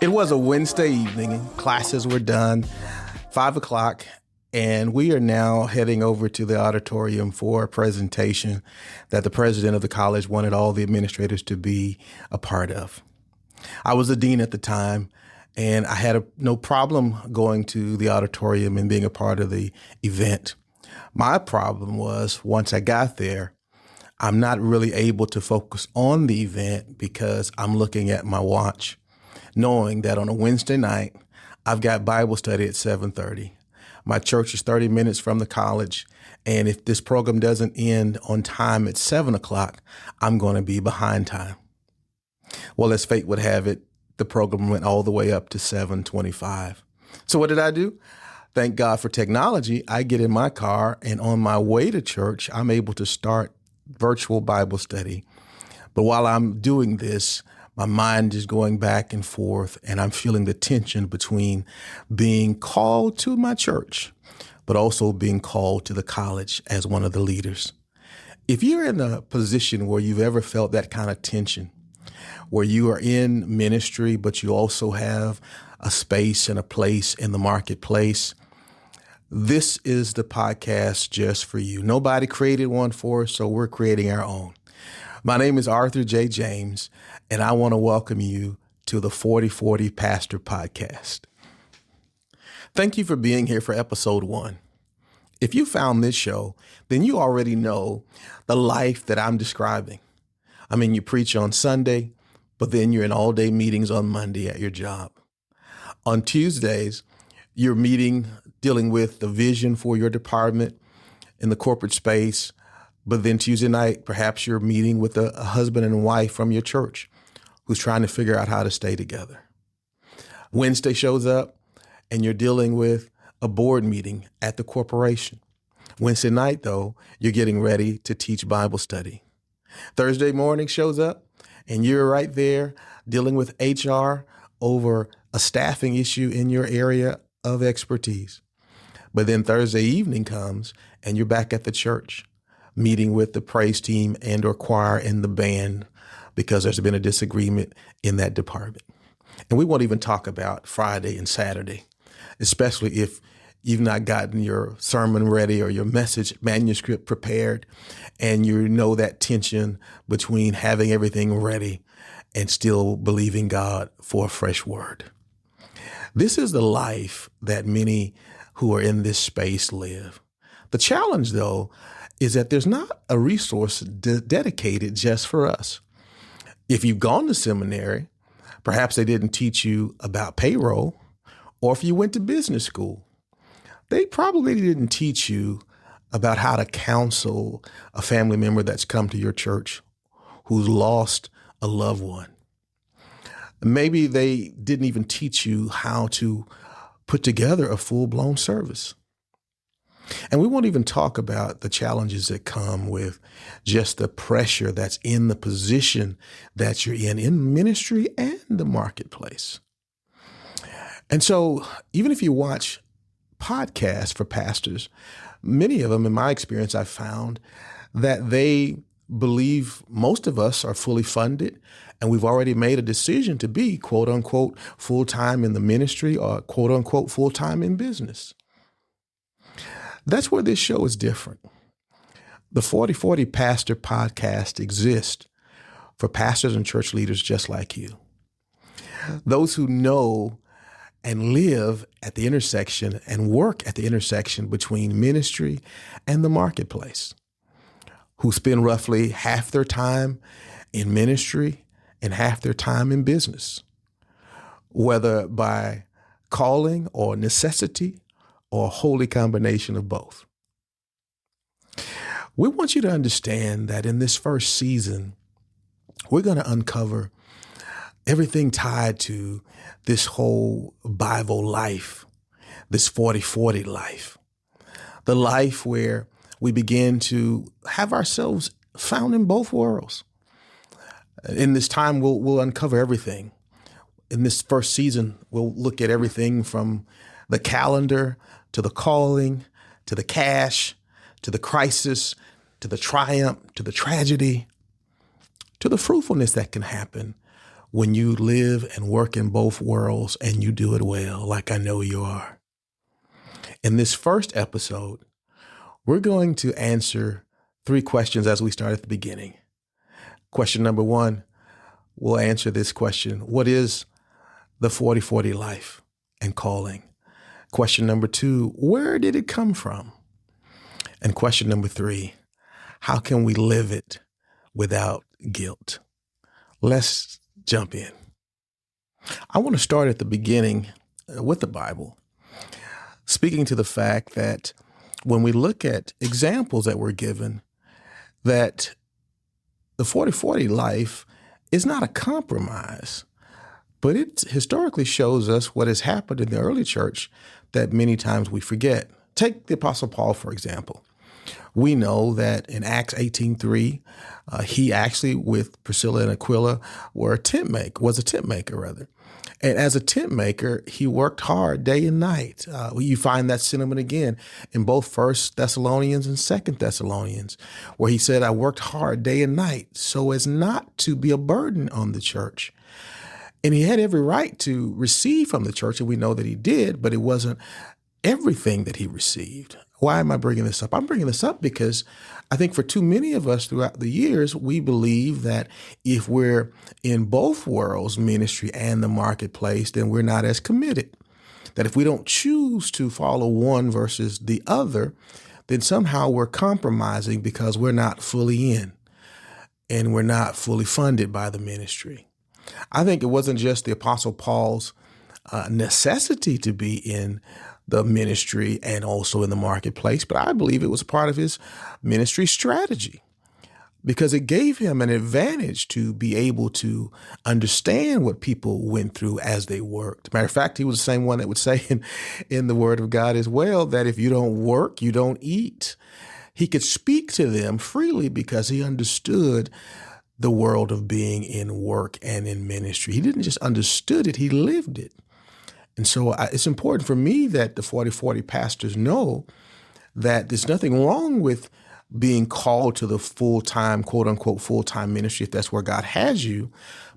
It was a Wednesday evening. Classes were done, 5 o'clock, and we are now heading over to the auditorium for a presentation that the president of the college wanted all the administrators to be a part of. I was the dean at the time, and I had no problem going to the auditorium and being a part of the event. My problem was once I got there, I'm not really able to focus on the event because I'm looking at my watch, knowing that on a Wednesday night, I've got Bible study at 7:30. My church is 30 minutes from the college, and if this program doesn't end on time at 7 o'clock, I'm going to be behind time. Well, as fate would have it, the program went all the way up to 7:25. So what did I do? Thank God for technology. I get in my car, and on my way to church, I'm able to start virtual Bible study. But while I'm doing this, my mind is going back and forth, and I'm feeling the tension between being called to my church, but also being called to the college as one of the leaders. If you're in a position where you've ever felt that kind of tension, where you are in ministry, but you also have a space and a place in the marketplace, this is the podcast just for you. Nobody created one for us, so we're creating our own. My name is Arthur J. James, and I want to welcome you to the 4040 Pastor Podcast. Thank you for being here for episode 1. If you found this show, then you already know the life that I'm describing. I mean, you preach on Sunday, but then you're in all-day meetings on Monday at your job. On Tuesdays, you're dealing with the vision for your department in the corporate space. But then Tuesday night, perhaps you're meeting with a husband and wife from your church who's trying to figure out how to stay together. Wednesday shows up and you're dealing with a board meeting at the corporation. Wednesday night, though, you're getting ready to teach Bible study. Thursday morning shows up and you're right there dealing with HR over a staffing issue in your area of expertise. But then Thursday evening comes and you're back at the church, meeting with the praise team and or choir and the band because there's been a disagreement in that department. And we won't even talk about Friday and Saturday, especially if you've not gotten your sermon ready or your message manuscript prepared, and you know that tension between having everything ready and still believing God for a fresh word. This is the life that many who are in this space live. The challenge, though, is that there's not a resource dedicated just for us. If you've gone to seminary, perhaps they didn't teach you about payroll, or if you went to business school, they probably didn't teach you about how to counsel a family member that's come to your church who's lost a loved one. Maybe they didn't even teach you how to put together a full-blown service. And we won't even talk about the challenges that come with just the pressure that's in the position that you're in ministry and the marketplace. And so even if you watch podcasts for pastors, many of them, in my experience, I've found that they believe most of us are fully funded and we've already made a decision to be, quote unquote, full-time in the ministry or quote unquote, full-time in business. That's where this show is different. The 4040 Pastor Podcast exists for pastors and church leaders just like you. Those who know and live at the intersection and work at the intersection between ministry and the marketplace, who spend roughly half their time in ministry and half their time in business, whether by calling or necessity or a holy combination of both. We want you to understand that in this first season, we're going to uncover everything tied to this whole Bible life, this 4040 life, the life where we begin to have ourselves found in both worlds. In this time, we'll uncover everything. In this first season, we'll look at everything from the calendar to the calling, to the cash, to the crisis, to the triumph, to the tragedy, to the fruitfulness that can happen when you live and work in both worlds and you do it well, like I know you are. In this first episode, we're going to answer 3 questions as we start at the beginning. Question number 1, we'll answer this question: what is the 40/40 life and calling? Question number 2, where did it come from? And question number 3, how can we live it without guilt? Let's jump in. I want to start at the beginning with the Bible, speaking to the fact that when we look at examples that we're given, that the 40/40 life is not a compromise, but it historically shows us what has happened in the early church that many times we forget. Take the Apostle Paul, for example. We know that in Acts 18:3, he actually, with Priscilla and Aquila, was a tent maker. And as a tent maker, he worked hard day and night. You find that sentiment again in both 1 Thessalonians and 2 Thessalonians, where he said, I worked hard day and night so as not to be a burden on the church. And he had every right to receive from the church, and we know that he did, but it wasn't everything that he received. Why am I bringing this up? I'm bringing this up because I think for too many of us throughout the years, we believe that if we're in both worlds, ministry and the marketplace, then we're not as committed. That if we don't choose to follow one versus the other, then somehow we're compromising because we're not fully in and we're not fully funded by the ministry. I think it wasn't just the Apostle Paul's necessity to be in the ministry and also in the marketplace, but I believe it was part of his ministry strategy because it gave him an advantage to be able to understand what people went through as they worked. Matter of fact, he was the same one that would say in the Word of God as well, that if you don't work, you don't eat. He could speak to them freely because he understood the world of being in work and in ministry. He didn't just understood it, he lived it. And so it's important for me that the 40/40 pastors know that there's nothing wrong with being called to the full-time, quote unquote, full-time ministry if that's where God has you.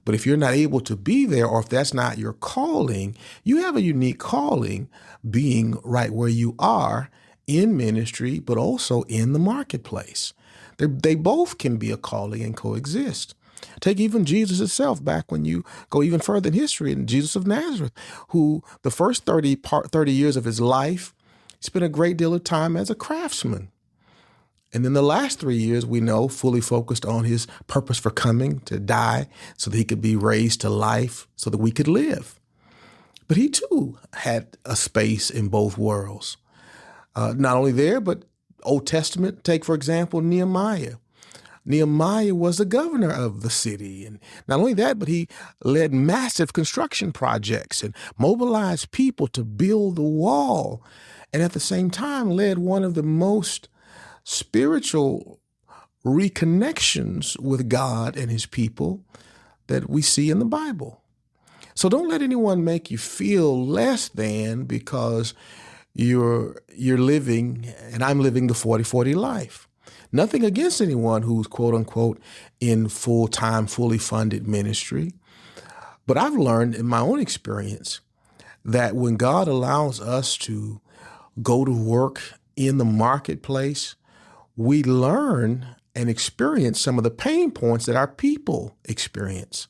But if you're not able to be there, or if that's not your calling, you have a unique calling being right where you are in ministry, but also in the marketplace. They both can be a calling and coexist. Take even Jesus himself, back when you go even further in history, in Jesus of Nazareth, who the first 30 years of his life spent a great deal of time as a craftsman. And then the last 3 years, we know, fully focused on his purpose for coming to die so that he could be raised to life so that we could live. But he too had a space in both worlds. Not only there, but Old Testament, take, for example, Nehemiah. Nehemiah was the governor of the city. And not only that, but he led massive construction projects and mobilized people to build the wall. And at the same time, led one of the most spiritual reconnections with God and his people that we see in the Bible. So don't let anyone make you feel less than because you're living, and I'm living the 40/40 life. Nothing against anyone who's, quote unquote, in full-time, fully funded ministry. But I've learned in my own experience that when God allows us to go to work in the marketplace, we learn and experience some of the pain points that our people experience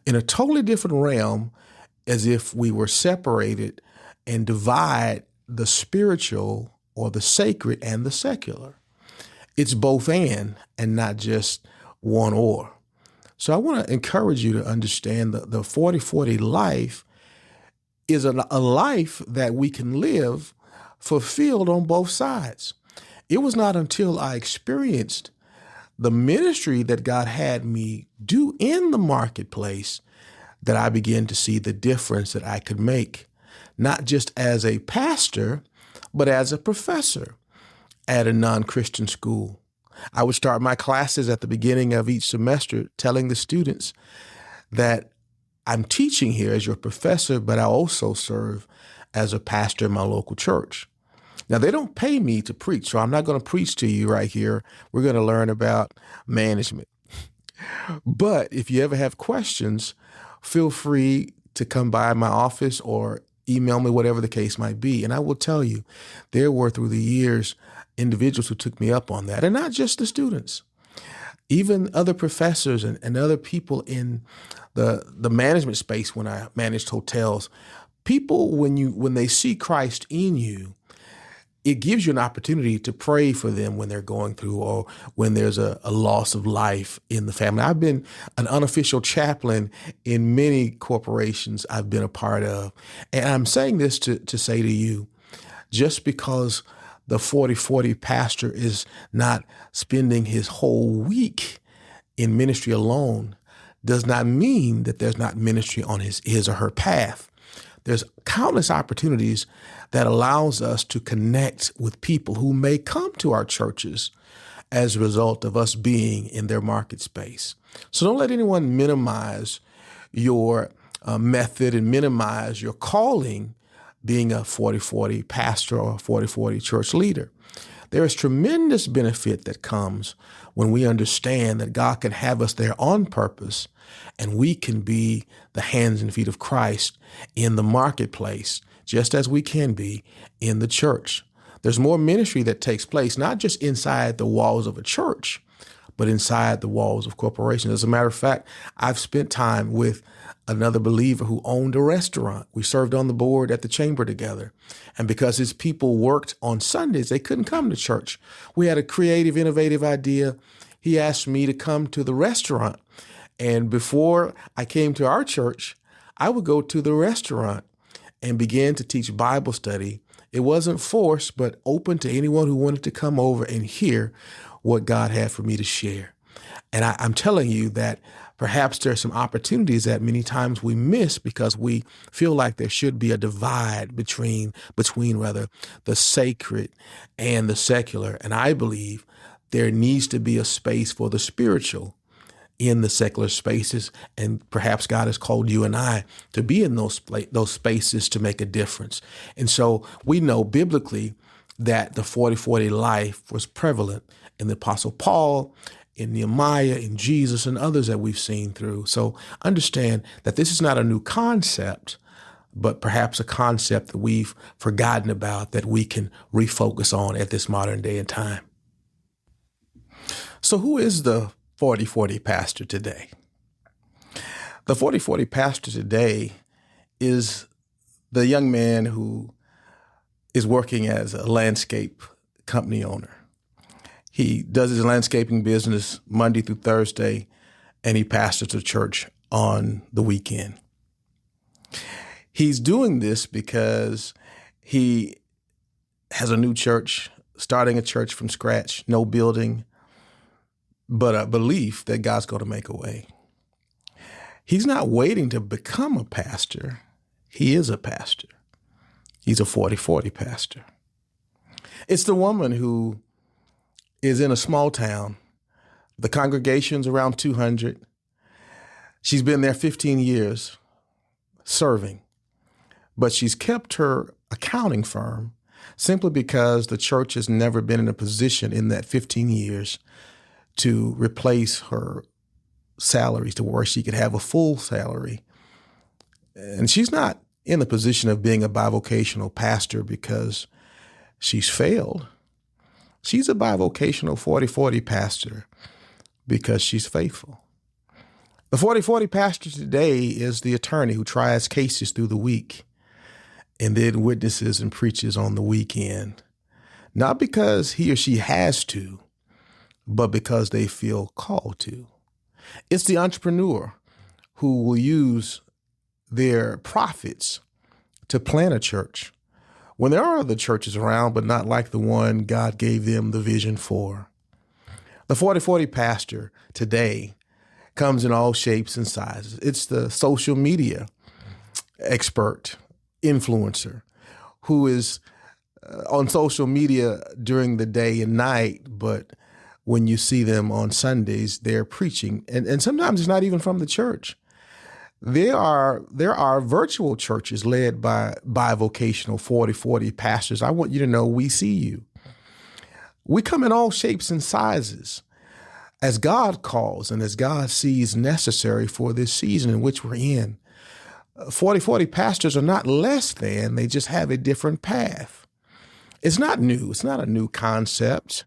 in a totally different realm, as if we were separated and divide the spiritual or the sacred and the secular. It's both and not just one or. So I want to encourage you to understand that the 40/40 life is a life that we can live fulfilled on both sides. It was not until I experienced the ministry that God had me do in the marketplace that I began to see the difference that I could make, not just as a pastor, but as a professor at a non-Christian school. I would start my classes at the beginning of each semester telling the students that I'm teaching here as your professor, but I also serve as a pastor in my local church. Now, they don't pay me to preach, so I'm not going to preach to you right here. We're going to learn about management. But if you ever have questions, feel free to come by my office or email me, whatever the case might be. And I will tell you, there were through the years individuals who took me up on that, and not just the students, even other professors and other people in the management space when I managed hotels. People, when they see Christ in you, it gives you an opportunity to pray for them when they're going through or when there's a loss of life in the family. I've been an unofficial chaplain in many corporations I've been a part of. And I'm saying this to say to you, just because the 40-40 pastor is not spending his whole week in ministry alone does not mean that there's not ministry on his or her path. There's countless opportunities that allows us to connect with people who may come to our churches as a result of us being in their market space. So don't let anyone minimize your method and minimize your calling being a 40-40 pastor or a 40-40 church leader. There is tremendous benefit that comes when we understand that God can have us there on purpose and we can be the hands and feet of Christ in the marketplace, just as we can be in the church. There's more ministry that takes place, not just inside the walls of a church, but inside the walls of corporations. As a matter of fact, I've spent time with another believer who owned a restaurant. We served on the board at the chamber together. And because his people worked on Sundays, they couldn't come to church. We had a creative, innovative idea. He asked me to come to the restaurant. And before I came to our church, I would go to the restaurant and begin to teach Bible study. It wasn't forced, but open to anyone who wanted to come over and hear what God had for me to share. And I'm telling you that perhaps there's some opportunities that many times we miss because we feel like there should be a divide between the sacred and the secular. And I believe there needs to be a space for the spiritual in the secular spaces. And perhaps God has called you and I to be in those spaces to make a difference. And so we know biblically that the 40-40 life was prevalent in the Apostle Paul, in Nehemiah, in Jesus, and others that we've seen through. So understand that this is not a new concept, but perhaps a concept that we've forgotten about that we can refocus on at this modern day and time. So who is the 40-40 pastor today? The 40-40 pastor today is the young man who is working as a landscape company owner. He does his landscaping business Monday through Thursday, and he pastors a church on the weekend. He's doing this because he has a new church, starting a church from scratch, no building, but a belief that God's going to make a way. He's not waiting to become a pastor. He is a pastor. He's a 40-40 pastor. It's the woman who is in a small town. The congregation's around 200. She's been there 15 years serving, but she's kept her accounting firm simply because the church has never been in a position in that 15 years to replace her salary to where she could have a full salary. And she's not in the position of being a bivocational pastor because she's failed. She's a bivocational 40-40 pastor because she's faithful. The 40-40 pastor today is the attorney who tries cases through the week and then witnesses and preaches on the weekend, not because he or she has to, but because they feel called to. It's the entrepreneur who will use their profits to plant a church when there are other churches around, but not like the one God gave them the vision for. The 40-40 pastor today comes in all shapes and sizes. It's the social media expert, influencer, who is on social media during the day and night, but when you see them on Sundays, they're preaching. And sometimes it's not even from the church. There are virtual churches led by bivocational 40-40 pastors. I want you to know we see you. We come in all shapes and sizes. as God calls and as God sees necessary for this season in which we're in. 40/40 pastors are not less than, they just have a different path. It's not new. It's not a new concept.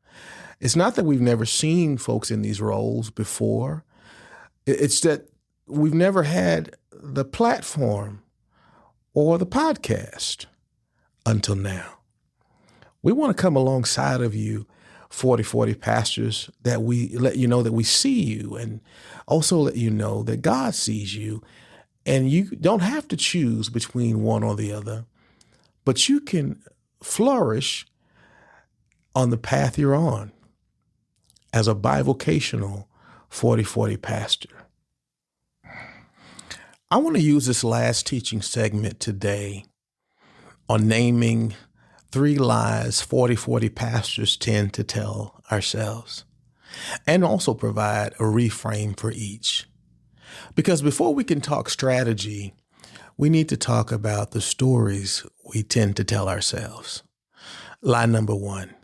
It's not that we've never seen folks in these roles before. It's that we've never had the platform or the podcast until now. We want to come alongside of you, 40/40 pastors, that we let you know that we see you, and also let you know that God sees you, and you don't have to choose between one or the other, but you can flourish on the path you're on as a bivocational 40/40 pastor. I want to use this last teaching segment today on naming 3 lies 40/40 pastors tend to tell ourselves, and also provide a reframe for each. Because before we can talk strategy, we need to talk about the stories we tend to tell ourselves. Lie number 1,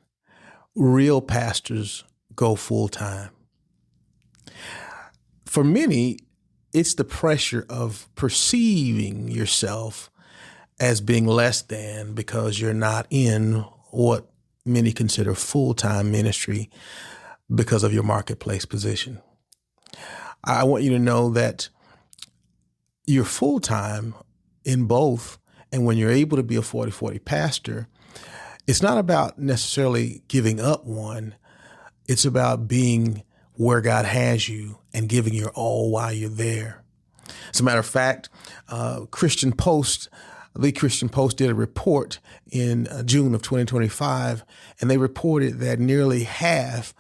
real pastors go full time. For many, it's the pressure of perceiving yourself as being less than because you're not in what many consider full-time ministry because of your marketplace position. I want you to know that you're full-time in both, and when you're able to be a 40/40 pastor, it's not about necessarily giving up one. It's about being where God has you and giving your all while you're there. As a matter of fact, the Christian Post did a report in June of 2025, and they reported that nearly half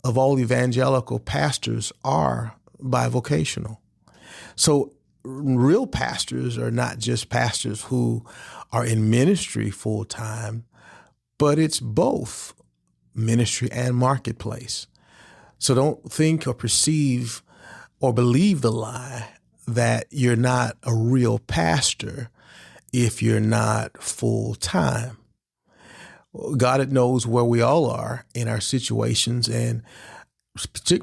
of all evangelical pastors are bivocational. So real pastors are not just pastors who are in ministry full time, but it's both ministry and marketplace. So don't think or perceive or believe the lie that you're not a real pastor if you're not full time. God knows where we all are in our situations, and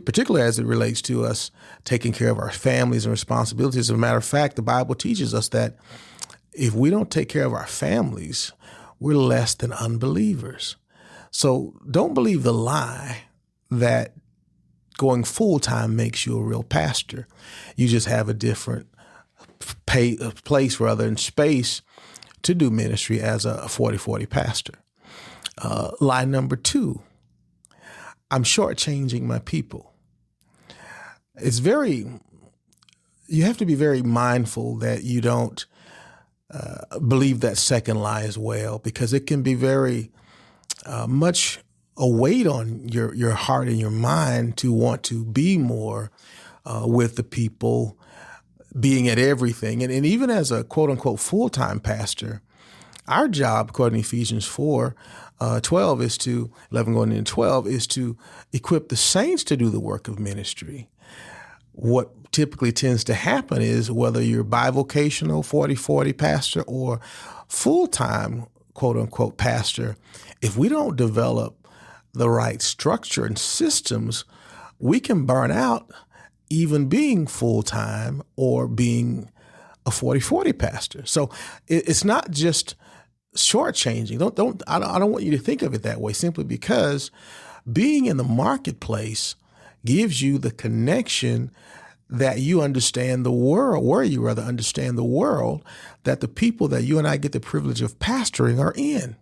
particularly as it relates to us taking care of our families and responsibilities. As a matter of fact, the Bible teaches us that if we don't take care of our families, we're less than unbelievers. So don't believe the lie that going full-time makes you a real pastor. You just have a different place and space to do ministry as a 40/40 pastor. Lie number 2, I'm shortchanging my people. You have to be very mindful that you don't believe that second lie as well, because it can be very much a weight on your heart and your mind to want to be more with the people, being at everything. And even as a quote unquote full-time pastor, our job, according to Ephesians 4:12 is to 11 going into 12 is to equip the saints to do the work of ministry. What typically tends to happen is whether you're bivocational 40/40 pastor or full-time quote unquote pastor, if we don't develop the right structure and systems, we can burn out even being full-time or being a 40/40 pastor. So it's not just shortchanging. I don't want you to think of it that way, simply because being in the marketplace gives you the connection that you understand the world, where you rather understand the world that the people that you and I get the privilege of pastoring are in.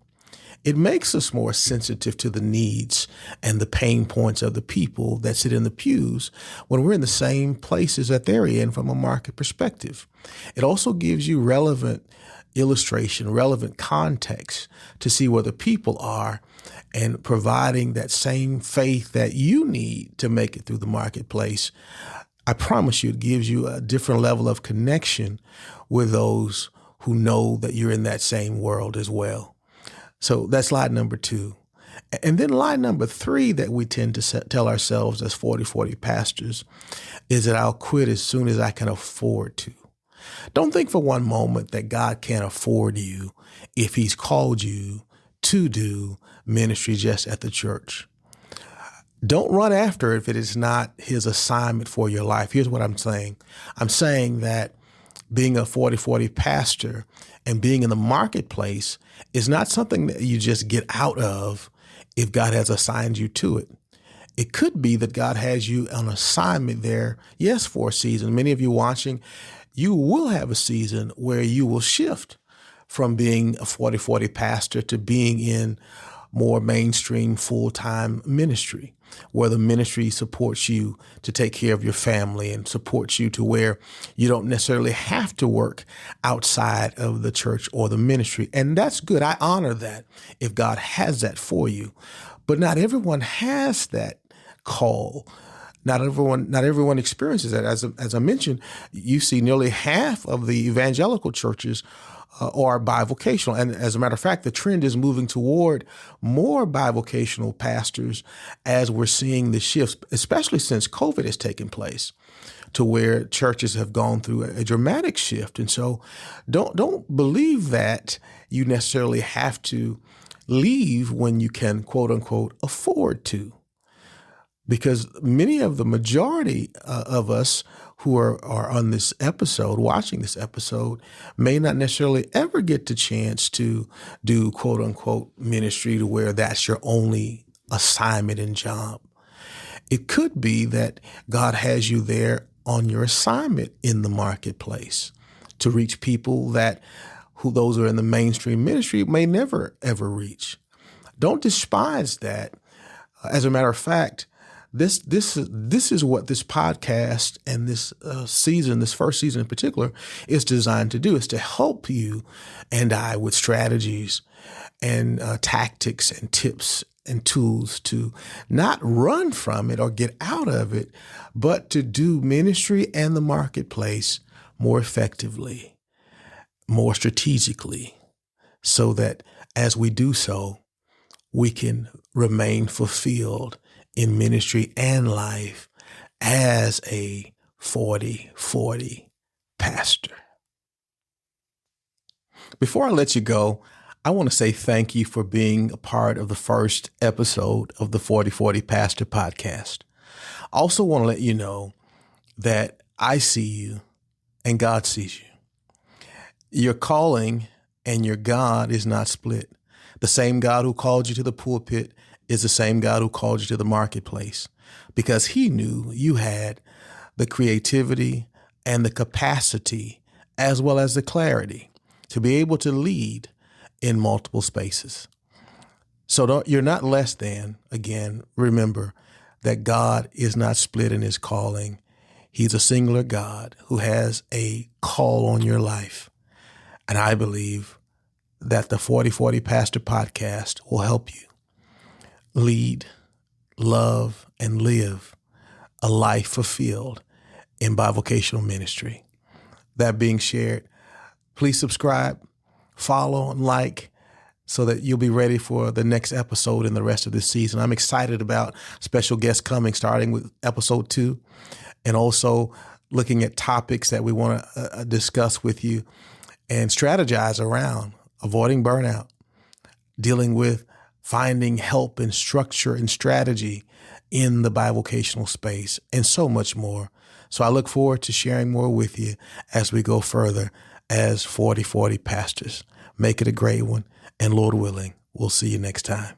It makes us more sensitive to the needs and the pain points of the people that sit in the pews when we're in the same places that they're in from a market perspective. It also gives you relevant illustration, relevant context to see where the people are, and providing that same faith that you need to make it through the marketplace. I promise you, it gives you a different level of connection with those who know that you're in that same world as well. So that's lie number 2. And then lie number 3 that we tend to tell ourselves as 40/40 pastors is that I'll quit as soon as I can afford to. Don't think for one moment that God can't afford you if he's called you to do ministry just at the church. Don't run after it if it is not his assignment for your life. Here's what I'm saying. I'm saying that being a 40/40 pastor and being in the marketplace is not something that you just get out of if God has assigned you to it. It could be that God has you on assignment there, yes, for a season. Many of you watching, you will have a season where you will shift from being a 40/40 pastor to being in more mainstream full-time ministry, where the ministry supports you to take care of your family and supports you to where you don't necessarily have to work outside of the church or the ministry. And that's good. I honor that if God has that for you. But not everyone has that call. Not everyone experiences that. As I mentioned, you see nearly half of the evangelical churches are bivocational. And as a matter of fact, the trend is moving toward more bivocational pastors as we're seeing the shifts, especially since COVID has taken place, to where churches have gone through a dramatic shift. And so don't believe that you necessarily have to leave when you can, quote unquote, afford to. Because many of the majority of us who are on this episode, watching this episode, may not necessarily ever get the chance to do quote unquote ministry to where that's your only assignment and job. It could be that God has you there on your assignment in the marketplace to reach people that those who are in the mainstream ministry may never, ever reach. Don't despise that. As a matter of fact, this is what this podcast and this season, this first season in particular, is designed to do, is to help you and I with strategies and tactics and tips and tools to not run from it or get out of it, but to do ministry and the marketplace more effectively, more strategically, so that as we do so, we can remain fulfilled in ministry and life as a 40/40 pastor. Before I let you go, I want to say thank you for being a part of the first episode of the 40/40 Pastor Podcast. I also want to let you know that I see you and God sees you. Your calling and your God is not split. The same God who called you to the pulpit is the same God who called you to the marketplace, because he knew you had the creativity and the capacity as well as the clarity to be able to lead in multiple spaces. So you're not less than. Again, remember that God is not split in his calling. He's a singular God who has a call on your life. And I believe that the 40/40 Pastor Podcast will help you lead, love, and live a life fulfilled in bivocational ministry. That being shared, please subscribe, follow, and like so that you'll be ready for the next episode in the rest of this season. I'm excited about special guests coming, starting with episode 2, and also looking at topics that we want to discuss with you and strategize around avoiding burnout, dealing with finding help and structure and strategy in the bivocational space, and so much more. So I look forward to sharing more with you as we go further as 40/40 pastors. Make it a great one, and Lord willing, we'll see you next time.